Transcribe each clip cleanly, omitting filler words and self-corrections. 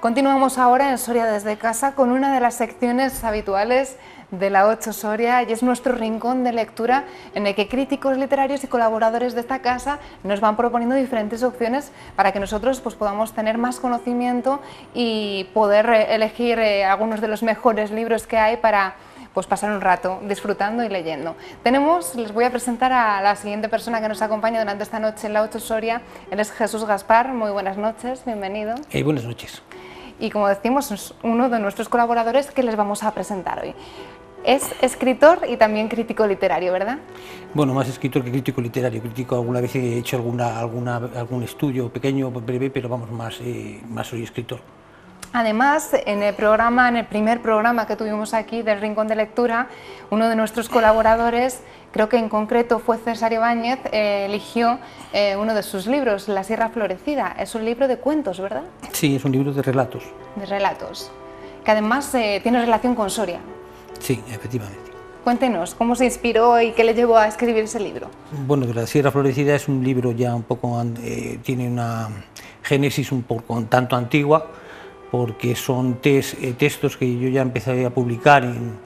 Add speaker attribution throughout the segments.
Speaker 1: Continuamos ahora en Soria desde casa con una de las secciones habituales de la 8 Soria, y es nuestro rincón de lectura en el que críticos literarios y colaboradores de esta casa nos van proponiendo diferentes opciones para que nosotros podamos tener más conocimiento y poder elegir algunos de los mejores libros que hay para pasar un rato disfrutando y leyendo. Les voy a presentar a la siguiente persona que nos acompaña durante esta noche en la 8 Soria. Él es Jesús Gaspar. Muy buenas noches, bienvenido.
Speaker 2: Buenas noches.
Speaker 1: Y como decimos, es uno de nuestros colaboradores que les vamos a presentar hoy. Es escritor y también crítico literario, ¿verdad?
Speaker 2: Bueno, más escritor que crítico literario. Crítico, alguna vez he hecho algún estudio pequeño, breve, pero vamos, más soy escritor. Además,
Speaker 1: en el primer programa que tuvimos aquí del Rincón de Lectura, uno de nuestros colaboradores, creo que en concreto fue César Ibáñez, eligió uno de sus libros, La Sierra Florecida. Es un libro de cuentos, ¿verdad?
Speaker 2: Sí, es un libro de relatos.
Speaker 1: De relatos, que además tiene relación con Soria.
Speaker 2: Sí, efectivamente.
Speaker 1: Cuéntenos, ¿cómo se inspiró y qué le llevó a escribir ese libro?
Speaker 2: Bueno, La Sierra Florecida es un libro ya un poco, tiene una génesis un poco un tanto antigua, porque son textos que yo ya empecé a publicar en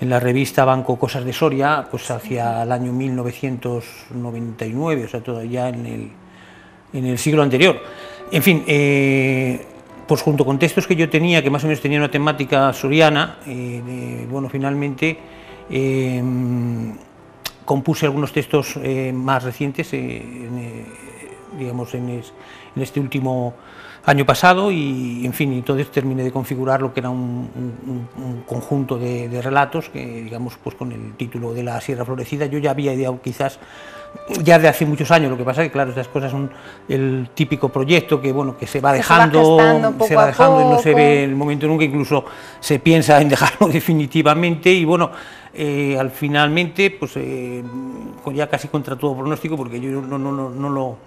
Speaker 2: la revista Banco Cosas de Soria, pues hacia el año 1999, o sea, todavía en el siglo anterior. En fin, pues junto con textos que yo tenía, que más o menos tenían una temática soriana, bueno, finalmente compuse algunos textos más recientes, digamos, en este último año pasado, y en fin, entonces terminé de configurar lo que era un conjunto de relatos que, digamos, pues con el título de La Sierra Florecida. Yo ya había ideado quizás ya de hace muchos años, lo que pasa es que claro, estas cosas son el típico proyecto que bueno, que se va dejando y no se ve el momento nunca, incluso se piensa en dejarlo definitivamente, y bueno, al finalmente pues ya casi contra todo pronóstico, porque yo no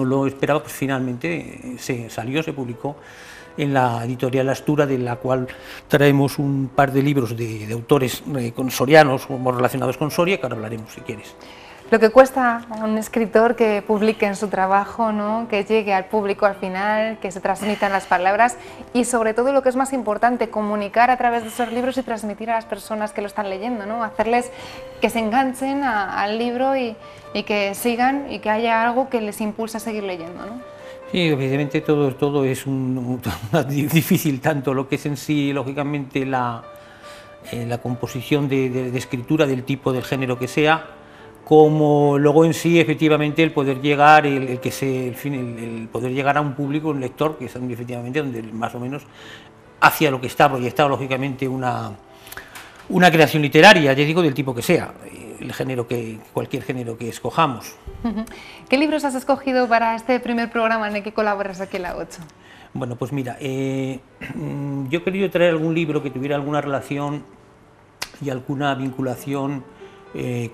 Speaker 2: lo esperaba, pues finalmente se publicó en la editorial Astura, de la cual traemos un par de libros de autores sorianos o relacionados con Soria, que ahora hablaremos si quieres.
Speaker 1: Lo que cuesta a un escritor que publique en su trabajo, ¿no? Que llegue al público al final, que se transmitan las palabras y sobre todo lo que es más importante, comunicar a través de esos libros y transmitir a las personas que lo están leyendo, ¿no? Hacerles que se enganchen al libro y que sigan, y que haya algo que les impulse a seguir leyendo, ¿no?
Speaker 2: Sí, evidentemente todo es difícil, tanto lo que es en sí, lógicamente, la composición de escritura del tipo, del género que sea, como luego en sí, efectivamente, el poder llegar, el poder llegar a un público, un lector, que es efectivamente donde más o menos hacia lo que está proyectado, lógicamente, una creación literaria, ya digo, del tipo que sea, cualquier género que escojamos.
Speaker 1: ¿Qué libros has escogido para este primer programa en el que colaboras aquí en la 8?
Speaker 2: Bueno, pues mira, yo he querido traer algún libro que tuviera alguna relación y alguna vinculación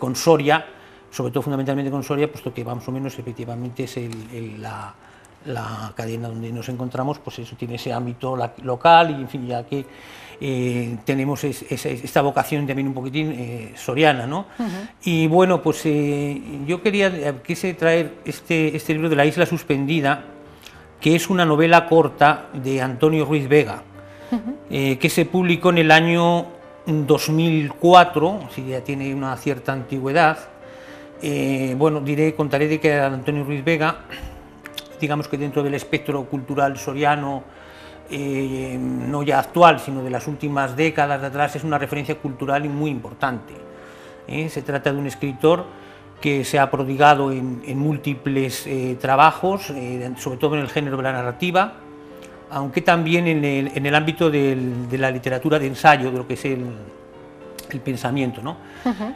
Speaker 2: con Soria, sobre todo fundamentalmente con Soria, puesto que más o menos efectivamente es la cadena donde nos encontramos, pues eso tiene ese ámbito local, y en fin, ya que tenemos esta vocación también un poquitín soriana, ¿no? Y bueno, pues yo quise traer este libro de La Isla Suspendida, que es una novela corta de Antonio Ruiz Vega, que se publicó en el año 2004, si ya tiene una cierta antigüedad. Bueno, contaré de que Antonio Ruiz Vega, digamos que dentro del espectro cultural soriano, no ya actual, sino de las últimas décadas de atrás, es una referencia cultural muy importante. Se trata de un escritor que se ha prodigado en múltiples trabajos, sobre todo en el género de la narrativa, aunque también en el ámbito de la literatura de ensayo, de lo que es el pensamiento, ¿no?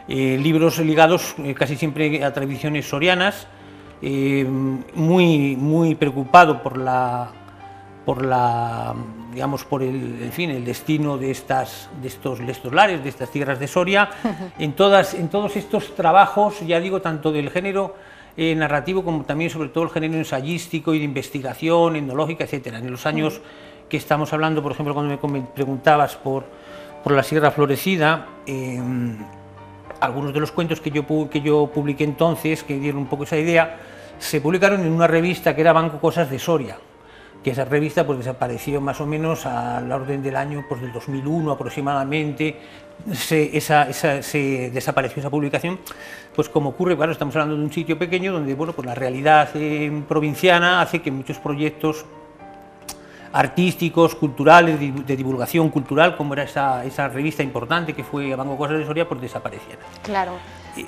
Speaker 2: Libros ligados casi siempre a tradiciones sorianas, muy preocupado por el destino de estos lares, de estas tierras de Soria, en todos estos trabajos, ya digo, tanto del género narrativo como también sobre todo el género ensayístico y de investigación, etnológica, etcétera. En los años que estamos hablando, por ejemplo, cuando me preguntabas por La Sierra Florecida, algunos de los cuentos que yo publiqué entonces, que dieron un poco esa idea, se publicaron en una revista que era Banco Cosas de Soria, que esa revista pues desapareció más o menos a la orden del año pues del 2001 aproximadamente, se desapareció esa publicación, pues como ocurre, claro, estamos hablando de un sitio pequeño donde, bueno, pues la realidad provinciana hace que muchos proyectos artísticos, culturales, de divulgación cultural, como era esa revista importante que fue Abango Cosas de Soria, pues desapareciera.
Speaker 1: Claro.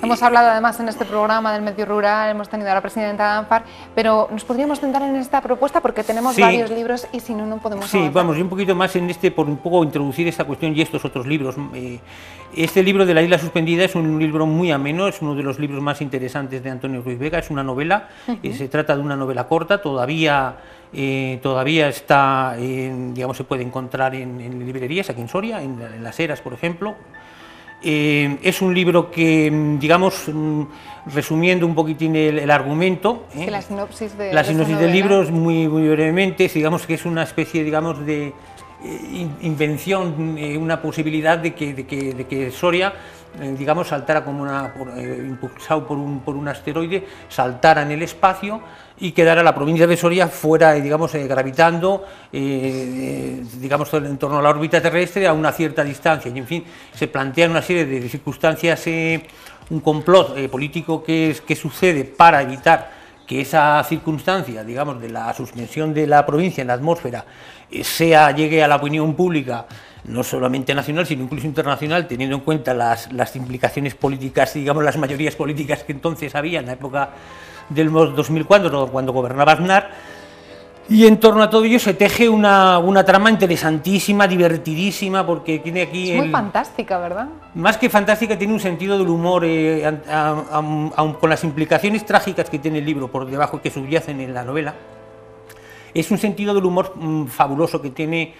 Speaker 1: Hemos hablado además en este programa del medio rural, hemos tenido a la presidenta de ANFAR, pero nos podríamos centrar en esta propuesta porque tenemos varios libros y si no, no podemos avanzar.
Speaker 2: Vamos, y un poquito más en por un poco introducir esta cuestión y estos otros libros. Este libro de La isla suspendida es un libro muy ameno, es uno de los libros más interesantes de Antonio Ruiz Vega, es una novela, se trata de una novela corta, todavía está, digamos, se puede encontrar en librerías aquí en Soria, en Las Heras, por ejemplo. Es un libro que, digamos, resumiendo un poquitín el argumento,
Speaker 1: la sinopsis
Speaker 2: del libro es muy brevemente, digamos que es una especie, digamos, de invención, una posibilidad de que Soria, digamos, saltara como impulsado por un asteroide, saltara en el espacio y quedara la provincia de Soria fuera, digamos, gravitando, digamos, en torno a la órbita terrestre a una cierta distancia. Y, en fin, se plantean una serie de circunstancias, un complot político que sucede para evitar que esa circunstancia, digamos, de la suspensión de la provincia en la atmósfera llegue a la opinión pública, no solamente nacional, sino incluso internacional, teniendo en cuenta las implicaciones políticas, digamos, las mayorías políticas que entonces había en la época del 2004, cuando gobernaba Aznar. Y en torno a todo ello se teje una trama interesantísima, divertidísima, porque tiene aquí...
Speaker 1: Es muy fantástica, ¿verdad?
Speaker 2: Más que fantástica, tiene un sentido del humor, aun con las implicaciones trágicas que tiene el libro por debajo, que subyacen en la novela. Es un sentido del humor fabuloso que tiene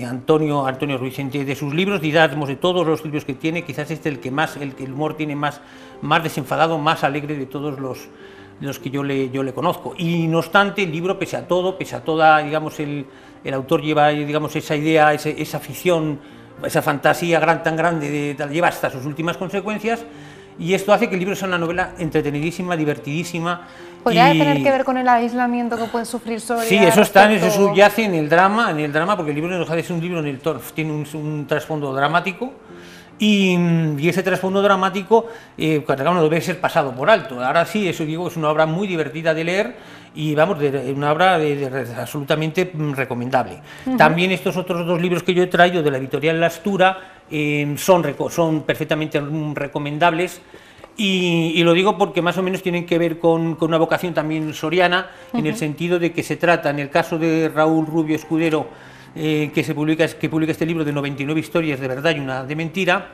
Speaker 2: Antonio Ruiz de sus libros, digamos, de todos los libros que tiene, quizás el humor tiene más desenfadado, más alegre de todos los que yo le conozco. Y no obstante, el libro, pese a toda, digamos, el autor lleva, digamos, esa idea, esa afición, esa fantasía tan grande, lleva hasta sus últimas consecuencias, y esto hace que el libro sea una novela entretenidísima, divertidísima.
Speaker 1: ¿Podría tener que ver con el aislamiento que puede sufrir Soria?
Speaker 2: Sí, eso subyace en el drama, porque el libro no deja de ser un libro tiene un trasfondo dramático, y ese trasfondo dramático, no debe ser pasado por alto. Ahora sí, eso digo, es una obra muy divertida de leer y, vamos, una obra absolutamente recomendable. También estos otros dos libros que yo he traído de la editorial La Astura son perfectamente recomendables. Y lo digo porque más o menos tienen que ver con una vocación también soriana, en el sentido de que se trata, en el caso de Raúl Rubio Escudero, que publica este libro de 99 historias de verdad y una de mentira,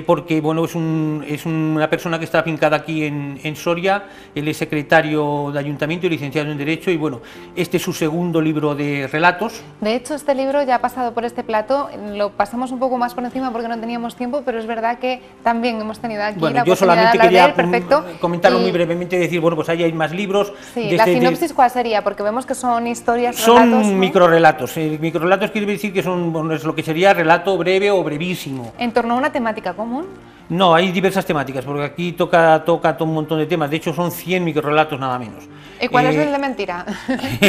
Speaker 2: porque, bueno, es una persona que está afincada aquí en Soria, él es secretario de ayuntamiento y licenciado en Derecho, y, bueno, este es su segundo libro de relatos.
Speaker 1: De hecho, este libro ya ha pasado por este plato, lo pasamos un poco más por encima porque no teníamos tiempo, pero es verdad que también hemos tenido aquí la
Speaker 2: yo
Speaker 1: posibilidad
Speaker 2: solamente
Speaker 1: de hablar
Speaker 2: quería
Speaker 1: de él, perfecto.
Speaker 2: Comentarlo muy brevemente, decir, bueno, pues ahí hay más libros.
Speaker 1: Sí, la sinopsis, ¿cuál sería? Porque vemos que son historias,
Speaker 2: son
Speaker 1: relatos, ¿no?
Speaker 2: Microrelatos. Microrelatos quiere decir que es lo que sería relato breve o brevísimo.
Speaker 1: ¿En torno a una temática común?
Speaker 2: No, hay diversas temáticas, porque aquí toca todo un montón de temas. De hecho, son 100 microrelatos nada menos.
Speaker 1: ¿Y cuál es el de mentira?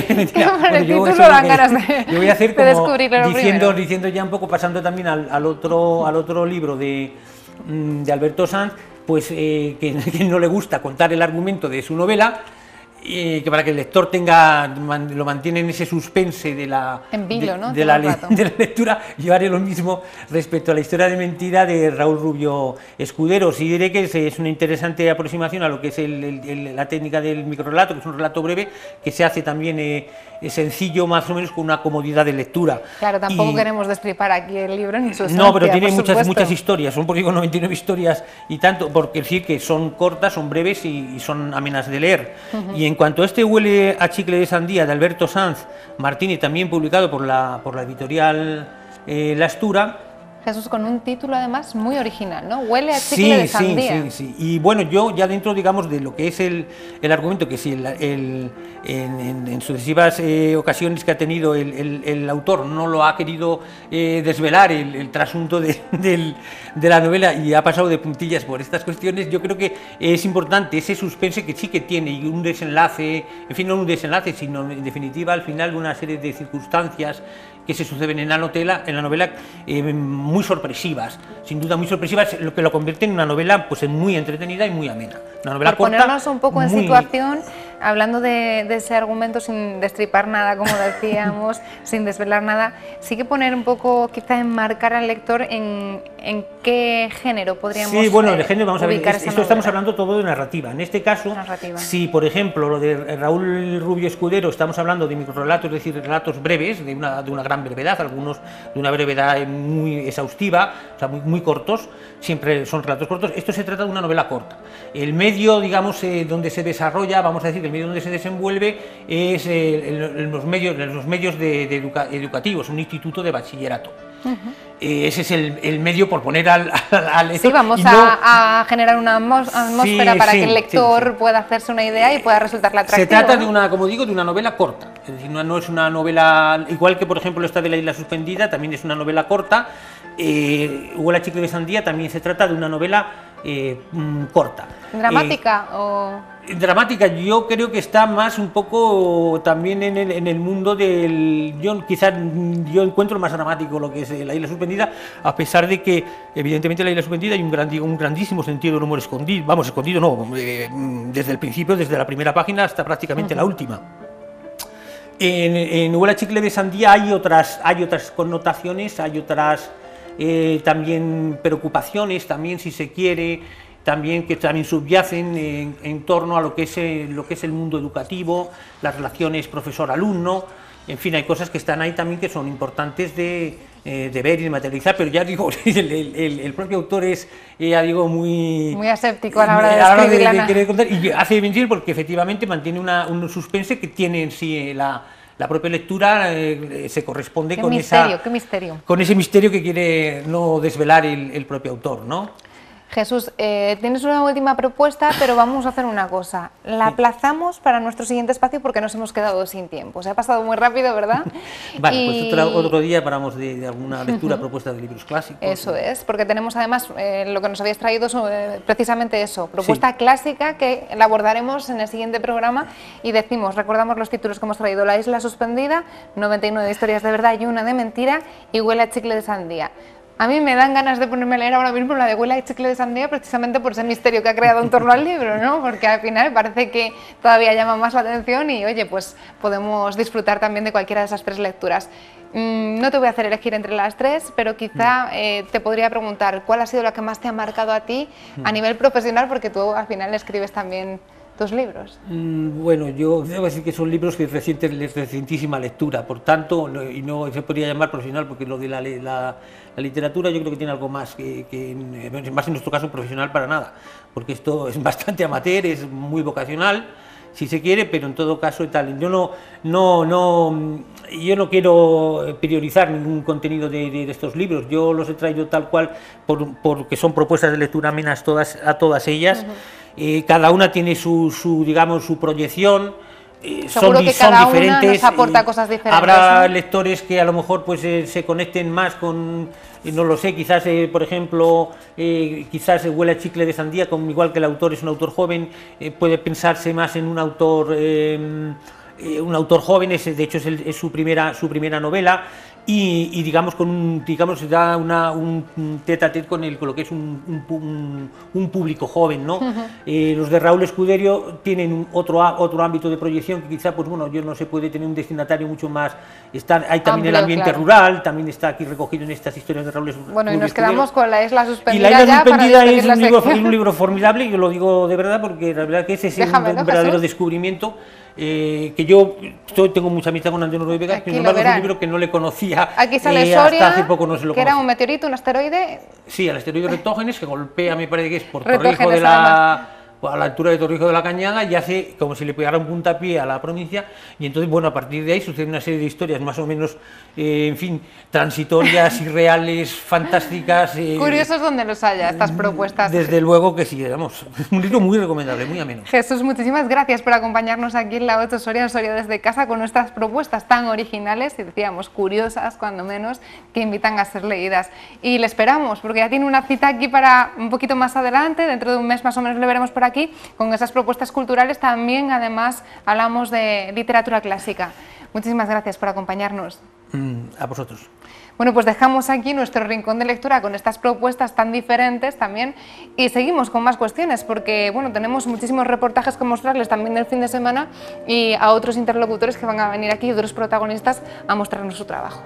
Speaker 2: Mentira.
Speaker 1: Yo voy
Speaker 2: a hacer como diciendo ya un poco, pasando también al otro libro de Alberto Sanz, pues que no le gusta contar el argumento de su novela, que para que el lector lo mantiene en ese suspense de la lectura. Yo haré lo mismo respecto a la historia de mentira de Raúl Rubio Escudero. Sí diré que es una interesante aproximación a lo que es la técnica del microrelato, que es un relato breve, que se hace también sencillo, más o menos, con una comodidad de lectura.
Speaker 1: Claro, tampoco queremos destripar aquí el libro ni su esencia.
Speaker 2: No, pero tiene muchas historias, son por digo 99 historias y tanto, porque sí que son cortas, son breves y son amenas de leer. Y en cuanto a este Huele a chicle de sandía de Alberto Sanz Martínez, también publicado por la editorial La Astura,
Speaker 1: Jesús, con un título además muy original, ¿no? Huele a chicle de sandía.
Speaker 2: Sí. Y bueno, yo ya dentro, digamos, de lo que es el argumento, que si en sucesivas ocasiones que ha tenido el autor no lo ha querido desvelar el trasunto de la novela y ha pasado de puntillas por estas cuestiones, yo creo que es importante ese suspense que sí que tiene y un desenlace, en fin, no un desenlace, sino en definitiva al final de una serie de circunstancias que se suceden en la novela muy sorpresivas, sin duda muy sorpresivas, lo que lo convierte en una novela pues muy entretenida y muy amena. Una novela
Speaker 1: Por
Speaker 2: corta,
Speaker 1: ponernos un poco en situación, hablando de ese argumento sin destripar nada, como decíamos, sin desvelar nada, sí que poner un poco, quizá enmarcar al lector en qué género podríamos
Speaker 2: Sí, bueno, de género, vamos a ver, esto estamos
Speaker 1: novela.
Speaker 2: hablando todo de narrativa. En este caso, si por ejemplo lo de Raúl Rubio Escudero estamos hablando de microrelatos, es decir, relatos breves, de una gran brevedad, algunos de una brevedad muy exhaustiva, o sea, muy cortos, siempre son relatos cortos. Esto se trata de una novela corta. El medio, digamos, donde se desarrolla, vamos a decir, el medio donde se desenvuelve es en los medios educativos, un instituto de bachillerato. Ese es el medio, por poner al lector.
Speaker 1: Sí, vamos a generar una atmósfera para que el lector pueda hacerse una idea y pueda resultarle atractivo.
Speaker 2: Se trata de una, como digo, de una novela corta. Es decir, no es una novela, igual que por ejemplo esta de La isla suspendida, también es una novela corta. Huele a chicle de sandía, también se trata de una novela corta.
Speaker 1: ¿Dramática o...?
Speaker 2: Dramática, yo creo que está más un poco también en el mundo del... Quizás yo encuentro más dramático lo que es La isla suspendida, a pesar de que evidentemente en La isla suspendida hay un grandísimo sentido del humor escondido, escondido no, desde el principio, desde la primera página hasta prácticamente la última. En Huele a chicle de sandía hay otras connotaciones, hay otras también preocupaciones, también si se quiere, que también subyacen en torno a lo que es el mundo educativo, las relaciones profesor-alumno, en fin, hay cosas que están ahí también que son importantes de ver y de materializar, pero ya digo, el propio autor es, ya digo, muy
Speaker 1: aséptico a la hora de escribir,
Speaker 2: contar, y hace bien porque efectivamente mantiene un suspense que tiene en sí la propia lectura, se corresponde con ese misterio que quiere no desvelar el propio autor, ¿no?
Speaker 1: Jesús, tienes una última propuesta, pero vamos a hacer una cosa. La aplazamos para nuestro siguiente espacio porque nos hemos quedado sin tiempo. Se ha pasado muy rápido, ¿verdad?
Speaker 2: Vale, pues otro día paramos de alguna lectura propuesta de libros clásicos.
Speaker 1: Eso es, porque tenemos además lo que nos habías traído precisamente eso, propuesta clásica que la abordaremos en el siguiente programa y recordamos los títulos que hemos traído: La isla suspendida, 99 historias de verdad y una de mentira, y Huele a chicle de sandía. A mí me dan ganas de ponerme a leer ahora mismo la de Huele a chicle de sandía precisamente por ese misterio que ha creado en torno al libro, ¿no? Porque al final parece que todavía llama más la atención y, oye, pues podemos disfrutar también de cualquiera de esas tres lecturas. No te voy a hacer elegir entre las tres, pero quizá te podría preguntar cuál ha sido la que más te ha marcado a ti a nivel profesional, porque tú al final escribes también tus libros.
Speaker 2: Bueno, yo debo decir que son libros de recientísima lectura, por tanto, y no se podría llamar profesional, porque lo de la literatura yo creo que tiene algo más más en nuestro caso profesional para nada, porque esto es bastante amateur, es muy vocacional, si se quiere, pero en todo caso tal. Yo no quiero priorizar ningún contenido de estos libros, yo los he traído tal cual porque son propuestas de lectura amenas a todas ellas. Cada una tiene su proyección,
Speaker 1: Seguro que cada una nos aporta cosas diferentes.
Speaker 2: Habrá lectores que a lo mejor pues se conecten más con, no lo sé, quizás por ejemplo, quizás Huele a chicle de sandía, igual que el autor es un autor joven, puede pensarse más en un autor joven, de hecho es su primera novela. Y digamos da un tete a tete con lo que es un público joven, ¿no? Los de Raúl Escudero tienen otro ámbito de proyección que quizá, pues bueno, yo no sé, puede tener un destinatario mucho más. Hay también amplio, el ambiente rural, también está aquí recogido en estas historias de Raúl Escudero.
Speaker 1: Bueno, y nos quedamos con La isla suspendida.
Speaker 2: Y La isla suspendida es un libro formidable, y yo lo digo de verdad, porque la verdad que ese es un verdadero descubrimiento. Que yo tengo mucha amistad con Antonio Roy Vega, sin embargo es un libro que no le conocía.
Speaker 1: Aquí sale Soria,
Speaker 2: hasta hace poco no se lo
Speaker 1: que
Speaker 2: conocía.
Speaker 1: Era un meteorito, un asteroide.
Speaker 2: Sí, el asteroide Retógenes, que golpea, me parece que es por Torrijos de la a la altura de Torrijos de la Cañada y hace como si le pegara un puntapié a la provincia, y entonces, bueno, a partir de ahí sucede una serie de historias más o menos, en fin, transitorias, irreales, fantásticas.
Speaker 1: Curiosos donde los haya, estas propuestas.
Speaker 2: Desde luego que sí, vamos, un libro muy recomendable, muy ameno.
Speaker 1: Jesús, muchísimas gracias por acompañarnos aquí en la 8 Soria, en Soria desde casa, con nuestras propuestas tan originales y, decíamos, curiosas, cuando menos, que invitan a ser leídas. Y le esperamos, porque ya tiene una cita aquí para un poquito más adelante, dentro de un mes más o menos le veremos por aquí, con esas propuestas culturales. También, además, hablamos de literatura clásica. Muchísimas gracias por acompañarnos.
Speaker 2: A vosotros.
Speaker 1: Bueno, pues dejamos aquí nuestro rincón de lectura con estas propuestas tan diferentes también, y seguimos con más cuestiones, porque bueno, tenemos muchísimos reportajes que mostrarles también del fin de semana, y a otros interlocutores que van a venir aquí, otros protagonistas, a mostrarnos su trabajo.